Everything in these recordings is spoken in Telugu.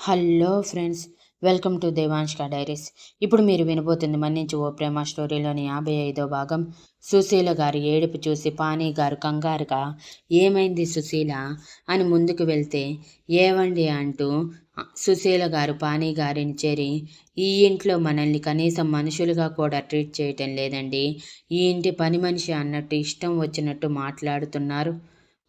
హలో ఫ్రెండ్స్, వెల్కమ్ టు దేవాంష్క డైరీస్. ఇప్పుడు మీరు వినబోతుంది మన్నించి ఓ ప్రేమ స్టోరీలోని 55వ భాగం. సుశీల గారి ఏడుపు చూసి పానీ గారు కంగారుగా ఏమైంది సుశీల అని ముందుకు వెళ్తే, ఏవండి అంటూ సుశీల గారు పానీ గారిని చేరి, ఈ ఇంట్లో మనల్ని కనీసం మనుషులుగా కూడా ట్రీట్ చేయటం లేదండి. ఈ ఇంటి పని మనిషి అన్నట్టు ఇష్టం వచ్చినట్టు మాట్లాడుతున్నారు.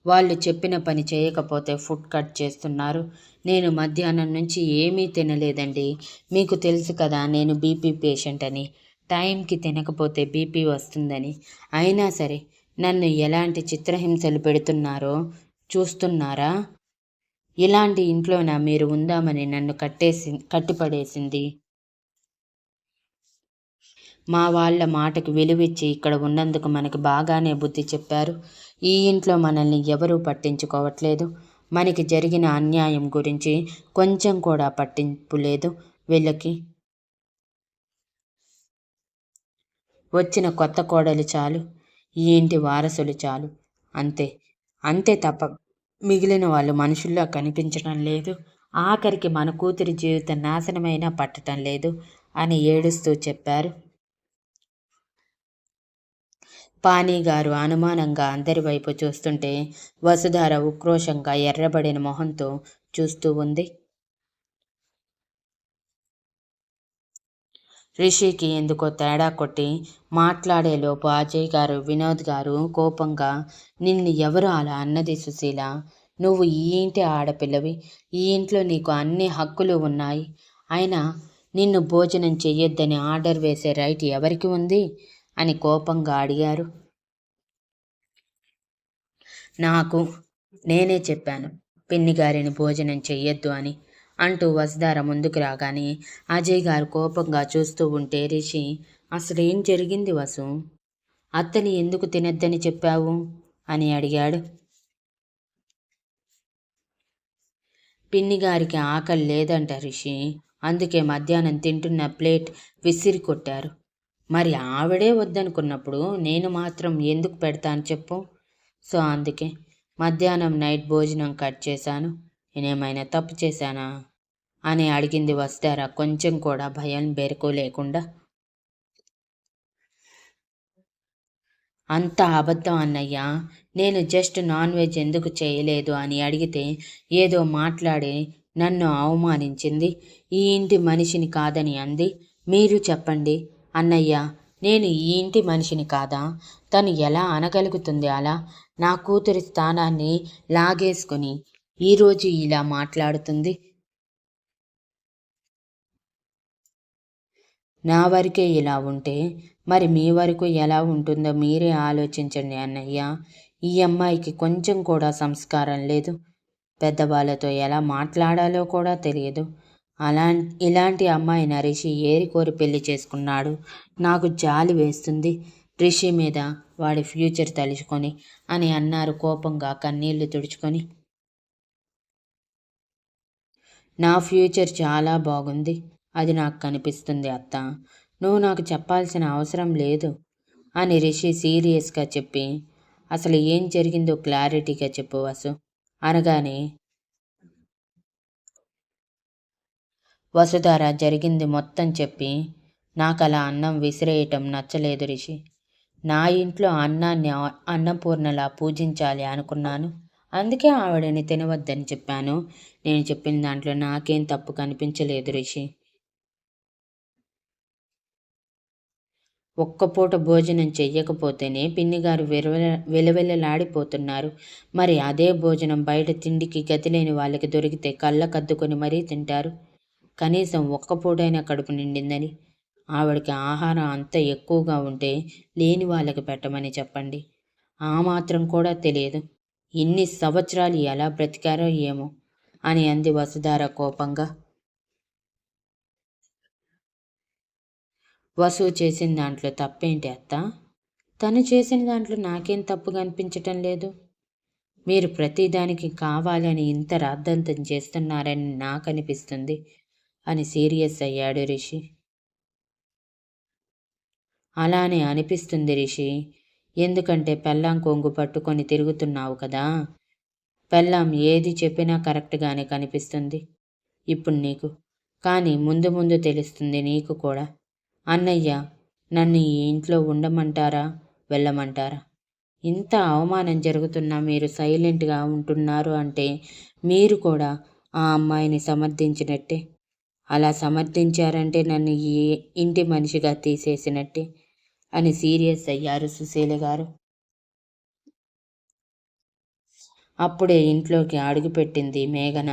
వాళ్ళు చెప్పిన పని చేయకపోతే ఫుడ్ కట్ చేస్తున్నారు. నేను మధ్యాహ్నం నుంచి ఏమీ తినలేదండి. మీకు తెలుసు కదా నేను బీపీ పేషెంట్ అని. టైంకి తినకపోతే బీపీ వస్తుందని. అయినా సరే నన్ను ఎలాంటి చిత్రహింసలు పెడుతున్నారో చూస్తున్నారా? ఇలాంటి ఇంట్లోనా మీరు ఉందామని నన్ను కట్టిపడేసింది? మా వాళ్ళ మాటకు విలువిచ్చి ఇక్కడ ఉన్నందుకు మనకి బాగానే బుద్ధి చెప్పారు. ఈ ఇంట్లో మనల్ని ఎవరూ పట్టించుకోవట్లేదు. మనకి జరిగిన అన్యాయం గురించి కొంచెం కూడా పట్టింపు లేదు వీళ్ళకి. వచ్చిన కొత్త కోడలు చాలు, ఈ ఇంటి వారసులు చాలు, అంతే అంతే తప్ప మిగిలిన వాళ్ళు మనుషుల్లా కనిపించడం లేదు. ఆఖరికి మన కూతురి జీవితం నాశనమైనా పట్టడం లేదు అని ఏడుస్తూ చెప్పారు. పానీగారు అనుమానంగా అందరి వైపు చూస్తుంటే వసుధార ఉక్రోషంగా ఎర్రబడిన మొహంతో చూస్తూ ఉంది. రిషికి ఎందుకో తేడా కొట్టి మాట్లాడేలోపు అజయ్ గారు, వినోద్ గారు కోపంగా, నిన్ను ఎవరు అలా అన్నది సుశీల? నువ్వు ఈ ఇంటి ఆడపిల్లవి. ఈ ఇంట్లో నీకు అన్ని హక్కులు ఉన్నాయి. అయినా నిన్ను భోజనం చెయ్యొద్దని ఆర్డర్ వేసే రైట్ ఎవరికి ఉంది అని కోపంగా అడిగారు. నాకు నేనే చెప్పాను పిన్ని గారిని భోజనం చెయ్యొద్దు అని అంటూ వసుధార ముందుకు రాగానే అజయ్ గారు కోపంగా చూస్తూ ఉంటే రిషి, అసలేం జరిగింది వసు? అత్తని ఎందుకు తినొద్దని చెప్పావు అని అడిగాడు. పిన్ని గారికి ఆకలి లేదంట రిషి, అందుకే మధ్యాహ్నం తింటున్న ప్లేట్ విసిరి కొట్టారు. మరి ఆవిడే వద్దనుకున్నప్పుడు నేను మాత్రం ఎందుకు పెడతాను చెప్పు? సో అందుకే మధ్యాహ్నం నైట్ భోజనం కట్ చేశాను. నేనేమైనా తప్పు చేశానా అని అడిగింది వసుధార కొంచెం కూడా భయం బెరుకు లేకుండా. అంత అబద్ధం అన్నయ్య. నేను జస్ట్ నాన్ వెజ్ ఎందుకు చేయలేదు అని అడిగితే ఏదో మాట్లాడి నన్ను అవమానించింది. ఈ ఇంటి మనిషిని కాదని అంది. మీరు చెప్పండి అన్నయ్య, నేను ఈ ఇంటి మనిషిని కాదా? తను ఎలా అనగలుగుతుంది అలా? నా కూతురి స్థానాన్ని లాగేసుకుని ఈరోజు ఇలా మాట్లాడుతుంది. నా వరకే ఇలా ఉంటే మరి మీ వరకు ఎలా ఉంటుందో మీరే ఆలోచించండి అన్నయ్య. ఈ అమ్మాయికి కొంచెం కూడా సంస్కారం లేదు. పెద్దవాళ్ళతో ఎలా మాట్లాడాలో కూడా తెలియదు. ఇలాంటి అమ్మాయిని రిషి ఏరికోరి పెళ్లి చేసుకున్నాడు. నాకు జాలి వేస్తుంది రిషి మీద, వాడి ఫ్యూచర్ తలుచుకొని అని అన్నారు కోపంగా కన్నీళ్లు తుడుచుకొని. నా ఫ్యూచర్ చాలా బాగుంది, అది నాకు కనిపిస్తుంది అత్త. నువ్వు నాకు చెప్పాల్సిన అవసరం లేదు అని రిషి సీరియస్గా చెప్పి, అసలు ఏం జరిగిందో క్లారిటీగా చెప్పు వసు అనగానే వసుధార జరిగింది మొత్తం చెప్పి, నాకు అలా అన్నం విసిరేయటం నచ్చలేదు రిషి. నా ఇంట్లో అన్నాన్ని అన్నపూర్ణలా పూజించాలి అనుకున్నాను. అందుకే ఆవిడని తినవద్దని చెప్పాను. నేను చెప్పిన దాంట్లో నాకేం తప్పు కనిపించలేదు రిషి. ఒక్కపూట భోజనం చెయ్యకపోతేనే పిన్నిగారు వెలవెలలాడిపోతున్నారు. మరి అదే భోజనం బయట తిండికి గతిలేని వాళ్ళకి దొరికితే కళ్ళకద్దుకొని మరీ తింటారు. కనీసం ఒక్క పూటైనా కడుపు నిండిందని. ఆవిడకి ఆహారం అంత ఎక్కువగా ఉంటే లేని వాళ్ళకి పెట్టమని చెప్పండి. ఆ మాత్రం కూడా తెలియదు. ఇన్ని సంవత్సరాలు ఎలా బ్రతికారో ఏమో అని అంది వసుధార కోపంగా. వసు చేసిన దాంట్లో తప్పేంటి అత్త? తను చేసిన దాంట్లో నాకేం తప్పు కనిపించటం లేదు. మీరు ప్రతిదానికి కావాలని ఇంత రాద్ధాంతం చేస్తున్నారని నాకు అనిపిస్తుంది అని సీరియస్ అయ్యాడు రిషి. అలానే అనిపిస్తుంది రిషి, ఎందుకంటే పెళ్ళాం కొంగు పట్టుకొని తిరుగుతున్నావు కదా. పెళ్ళాం ఏది చెప్పినా కరెక్ట్గానే కనిపిస్తుంది. ఇప్పుడు నీకు. కానీ ముందు ముందు తెలుస్తుంది నీకు కూడా. అన్నయ్య నన్ను ఈ ఇంట్లో ఉండమంటారా, వెళ్ళమంటారా? ఇంత అవమానం జరుగుతున్నా మీరు సైలెంట్గా ఉంటున్నారు అంటే మీరు కూడా ఆ అమ్మాయిని సమర్థించినట్టే. అలా సమర్థించారంటే నన్ను ఈ ఇంటి మనిషిగా తీసేసినట్టే అని సీరియస్ అయ్యారు సుశీల గారు. అప్పుడే ఇంట్లోకి అడుగుపెట్టింది మేఘన.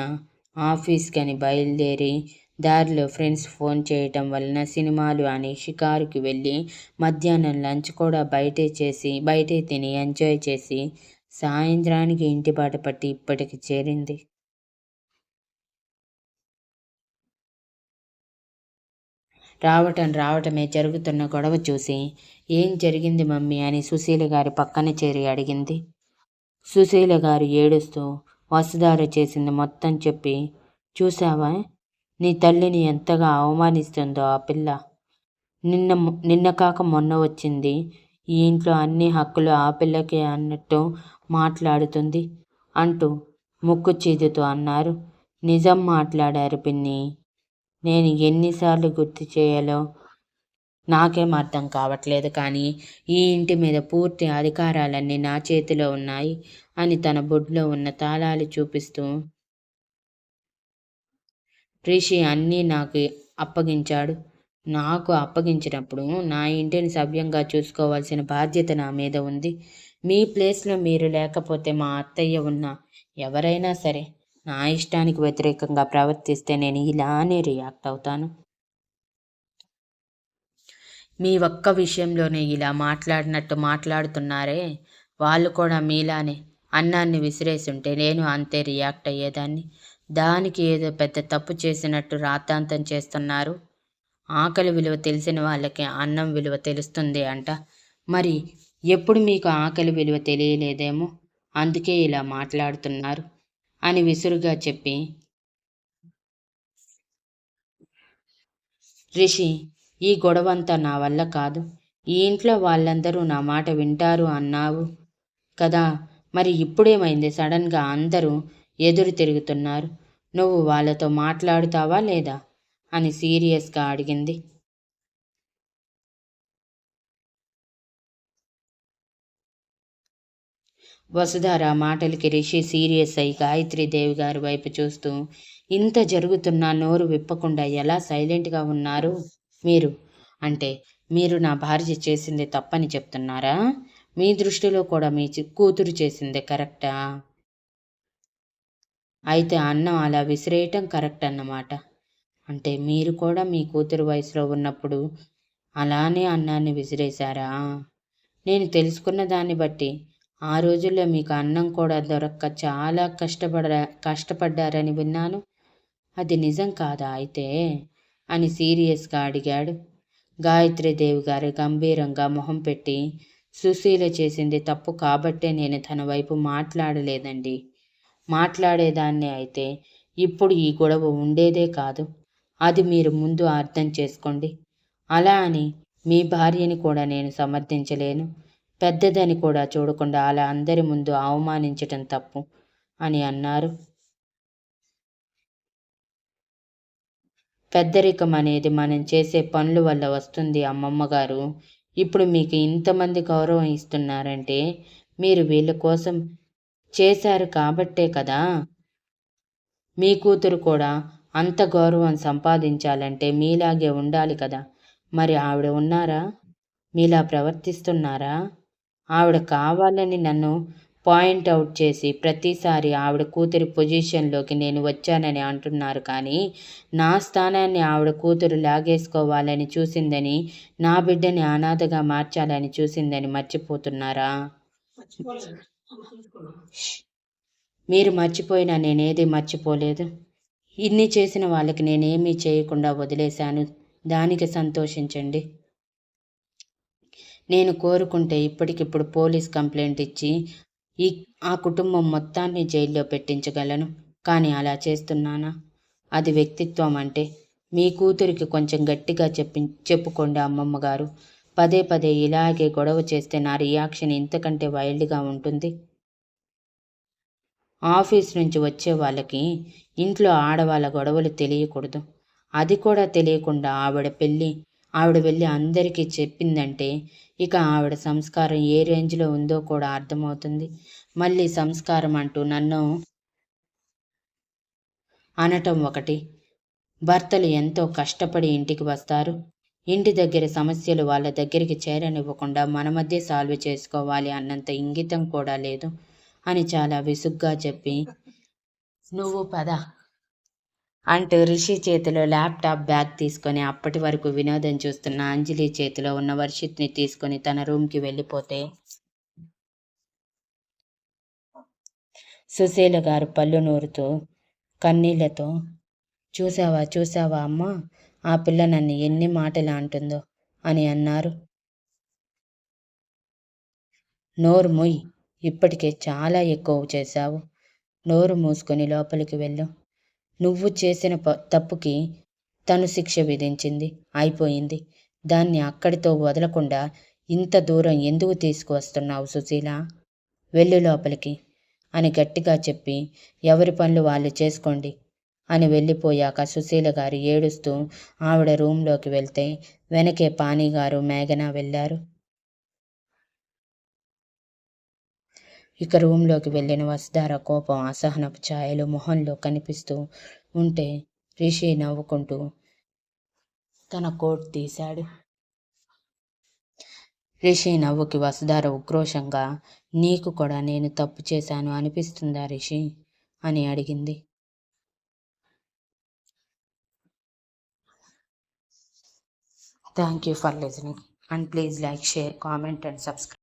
ఆఫీస్కని బయలుదేరి దారిలో ఫ్రెండ్స్ ఫోన్ చేయటం వలన సినిమాలు అని షికారుకి వెళ్ళి మధ్యాహ్నం లంచ్ కూడా బయటే తిని ఎంజాయ్ చేసి సాయంత్రానికి ఇంటి బాట పట్టి ఇప్పటికి చేరింది. రావటమే జరుగుతున్న గొడవ చూసి ఏం జరిగింది మమ్మీ అని సుశీల గారి పక్కన చేరి అడిగింది. సుశీల గారు ఏడుస్తూ వసుధార చేసింది మొత్తం చెప్పి, చూసావా నీ తల్లిని ఎంతగా అవమానిస్తుందో ఆ పిల్ల. నిన్న కాక మొన్న వచ్చింది. ఈ ఇంట్లో అన్ని హక్కులు ఆ పిల్లకే అన్నట్టు మాట్లాడుతుంది అంటూ ముక్కు చీదుతూ అన్నారు. నిజం మాట్లాడారు పిన్ని. నేను ఎన్నిసార్లు గుర్తు చేయాలో నాకేం అర్థం కావట్లేదు, కానీ ఈ ఇంటి మీద పూర్తి అధికారాలన్నీ నా చేతిలో ఉన్నాయి అని తన బొడ్లో ఉన్న తాళాలు చూపిస్తూ రిషి అన్నీ నాకు అప్పగించాడు. నాకు అప్పగించినప్పుడు నా ఇంటిని సవ్యంగా చూసుకోవాల్సిన బాధ్యత నా మీద ఉంది. మీ ప్లేస్లో మీరు లేకపోతే మా అత్తయ్య ఉన్నా ఎవరైనా సరే నా ఇష్టానికి వ్యతిరేకంగా ప్రవర్తిస్తే నేను ఇలానే రియాక్ట్ అవుతాను. మీ ఒక్క విషయంలోనే ఇలా మాట్లాడినట్టు మాట్లాడుతున్నారే, వాళ్ళు కూడా మీలానే అన్నాన్ని విసిరేసుంటే నేను అంతే రియాక్ట్ అయ్యేదాన్ని. దానికి ఏదో పెద్ద తప్పు చేసినట్టు రాద్ధాంతం చేస్తున్నారు. ఆకలి విలువ తెలిసిన వాళ్ళకి అన్నం విలువ తెలుస్తుంది అంట. మరి ఎప్పుడు మీకు ఆకలి విలువ తెలియలేదేమో, అందుకే ఇలా మాట్లాడుతున్నారు అని విసురుగా చెప్పి, రిషి ఈ గొడవంతా నా వల్ల కాదు. ఈ ఇంట్లో వాళ్ళందరూ నా మాట వింటారు అన్నావు కదా, మరి ఇప్పుడేమైంది సడన్గా అందరూ ఎదురు తిరుగుతున్నారు? నువ్వు వాళ్ళతో మాట్లాడుతావా లేదా అని సీరియస్గా అడిగింది. వసుధార మాటలకి రిషి సీరియస్ అయి గాయత్రీదేవి గారి వైపు చూస్తూ, ఇంత జరుగుతున్నా నోరు విప్పకుండా ఎలా సైలెంట్గా ఉన్నారు మీరు? అంటే మీరు నా భార్య చేసింది తప్పని చెప్తున్నారా? మీ దృష్టిలో కూడా మీ కూతురు చేసింది కరెక్టా? అయితే అన్నం అలా విసిరేయటం కరెక్ట్ అన్నమాట. అంటే మీరు కూడా మీ కూతురు వయసులో ఉన్నప్పుడు అలానే అన్నాన్ని విసిరేశారా? నేను తెలుసుకున్న దాన్ని బట్టి ఆ రోజుల్లో మీకు అన్నం కూడా దొరక్క చాలా కష్టపడ్డారని విన్నాను. అది నిజం కాదా అయితే అని సీరియస్గా అడిగాడు. గాయత్రీదేవి గారు గంభీరంగా మొహం పెట్టి, సుశీల చేసింది తప్పు కాబట్టే నేను తన వైపు మాట్లాడలేదండి. మాట్లాడేదాన్ని అయితే ఇప్పుడు ఈ గొడవ ఉండేదే కాదు. అది మీరు ముందు అర్థం చేసుకోండి. అలా అని మీ భార్యని కూడా నేను సమర్థించలేను. పెద్దదని కూడా చూడకుండా అలా అందరి ముందు అవమానించటం తప్పు అని అన్నారు. పెద్దరికం అనేది మనం చేసే పనుల వల్ల వస్తుంది అమ్మమ్మ గారు. ఇప్పుడు మీకు ఇంతమంది గౌరవం ఇస్తున్నారంటే మీరు వీళ్ళ కోసం చేశారు కాబట్టే కదా. మీ కూతురు కూడా అంత గౌరవం సంపాదించాలంటే మీలాగే ఉండాలి కదా. మరి ఆవిడ ఉన్నారా? మీలా ప్రవర్తిస్తున్నారా? ఆవిడ కావాలని నన్ను పాయింట్అవుట్ చేసి ప్రతిసారి ఆవిడ కూతురి పొజిషన్లోకి నేను వచ్చానని అంటున్నారు, కానీ నా స్థానాన్ని ఆవిడ కూతురు లాగేసుకోవాలని చూసిందని, నా బిడ్డని అనాథగా మార్చాలని చూసిందని మర్చిపోతున్నారా? మీరు మర్చిపోయినా నేనేది మర్చిపోలేదు. ఇన్ని చేసిన వాళ్ళకి నేనేమీ చేయకుండా వదిలేశాను. దానికి సంతోషించండి. నేను కోరుకుంటే ఇప్పటికిప్పుడు పోలీస్ కంప్లైంట్ ఇచ్చి ఆ కుటుంబం మొత్తాన్ని జైల్లో పెట్టించగలను. కానీ అలా చేస్తున్నానా? అది వ్యక్తిత్వం అంటే? మీ కూతురికి కొంచెం గట్టిగా చెప్పుకోండి అమ్మమ్మ గారు. పదే పదే ఇలాగే గొడవ చేస్తే నా రియాక్షన్ ఇంతకంటే వైల్డ్గా ఉంటుంది. ఆఫీస్ నుంచి వచ్చే వాళ్ళకి ఇంట్లో ఆడవాళ్ళ గొడవలు తెలియకూడదు. అది కూడా తెలియకుండా ఆవిడ వెళ్ళి అందరికీ చెప్పిందంటే ఇక ఆవిడ సంస్కారం ఏ రేంజ్లో ఉందో కూడా అర్థమవుతుంది. మళ్ళీ సంస్కారం అంటూ నన్ను అనటం ఒకటి. భర్తలు ఎంతో కష్టపడి ఇంటికి వస్తారు. ఇంటి దగ్గర సమస్యలు వాళ్ళ దగ్గరికి చేరనివ్వకుండా మన మధ్య సాల్వ్ చేసుకోవాలి అన్నంత ఇంగితం కూడా లేదు అని చాలా విసుగ్గా చెప్పి, నువ్వు పద అంటూ రిషి చేతిలో ల్యాప్టాప్ బ్యాగ్ తీసుకొని అప్పటి వరకు వినోదం చూస్తున్న అంజలి చేతిలో ఉన్న వర్షిత్ని తీసుకొని తన రూమ్కి వెళ్ళిపోతే సుశీల గారు పళ్ళు నూరుతూ కన్నీళ్లతో, చూసావా అమ్మా, ఆ పిల్ల నన్ను ఎన్ని మాటలు అంటుందో అని అన్నారు. నోరు ముయ్, ఇప్పటికే చాలా ఎక్కువ చేశావు. నోరు మూసుకొని లోపలికి వెళ్ళు. నువ్వు చేసిన తప్పుకి తను శిక్ష విధించింది, అయిపోయింది. దాన్ని అక్కడితో వదలకుండా ఇంత దూరం ఎందుకు తీసుకువస్తున్నావు సుశీల? వెళ్ళు లోపలికి అని గట్టిగా చెప్పి, ఎవరి పనులు వాళ్ళు చేసుకోండి అని వెళ్ళిపోయాక సుశీల గారు ఏడుస్తూ ఆవిడ రూంలోకి వెళ్తే వెనకే పానీగారు మేఘన వెళ్ళారు. ఇక రూంలోకి వెళ్ళిన వసుధార కోపం, అసహనపు ఛాయలు మొహంలో కనిపిస్తూ ఉంటే రిషి నవ్వుకుంటూ తన కోట్ తీశాడు. రిషి నవ్వుకి వసుధార ఉక్రోషంగా, నీకు కూడా నేను తప్పు చేశాను అనిపిస్తుందా రిషి అని అడిగింది. Thank you for listening and please like, share, comment and subscribe.